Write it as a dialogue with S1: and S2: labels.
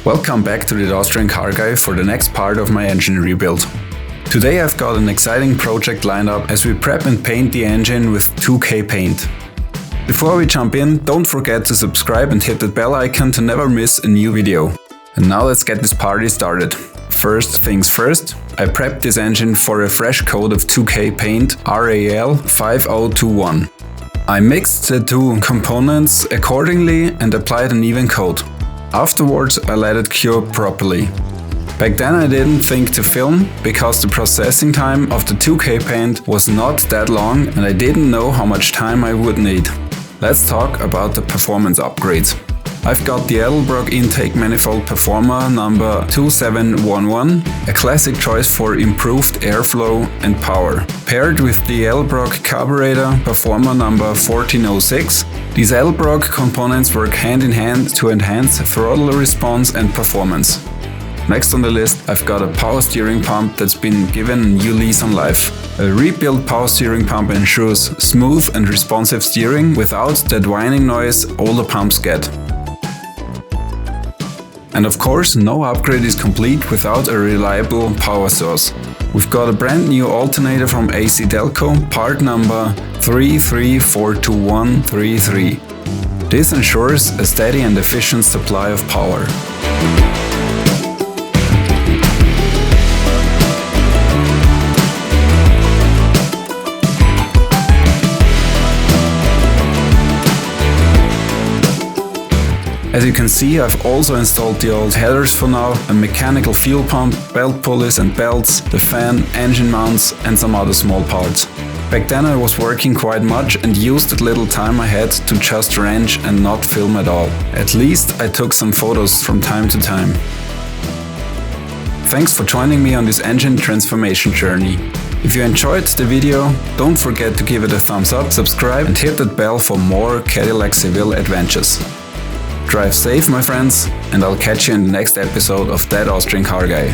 S1: Welcome back to the Austrian car guy for the next part of my engine rebuild. Today I've got an exciting project lined up as we prep and paint the engine with 2K paint. Before we jump in, don't forget to subscribe and hit that bell icon to never miss a new video. And now let's get this party started. First things first, I prepped this engine for a fresh coat of 2K paint RAL 5021. I mixed the two components accordingly and applied an even coat. Afterwards, I let it cure properly. Back then I didn't think to film, because the processing time of the 2K paint was not that long and I didn't know how much time I would need. Let's talk about the performance upgrades. I've got the Edelbrock intake manifold Performer number 2711, a classic choice for improved airflow and power. Paired with the Edelbrock Carburetor Performer number 1406, these Edelbrock components work hand in hand to enhance throttle response and performance. Next on the list, I've got a power steering pump that's been given a new lease on life. A rebuilt power steering pump ensures smooth and responsive steering without that whining noise older pumps get. And of course, no upgrade is complete without a reliable power source. We've got a brand new alternator from ACDELCO, part number 33421133. This ensures a steady and efficient supply of power. As you can see, I've also installed the old headers for now, a mechanical fuel pump, belt pulleys and belts, the fan, engine mounts and some other small parts. Back then I was working quite much and used the little time I had to just wrench and not film at all. At least I took some photos from time to time. Thanks for joining me on this engine transformation journey. If you enjoyed the video, don't forget to give it a thumbs up, subscribe and hit that bell for more Cadillac Seville adventures. Drive safe, my friends, and I'll catch you in the next episode of That Austrian Car Guy.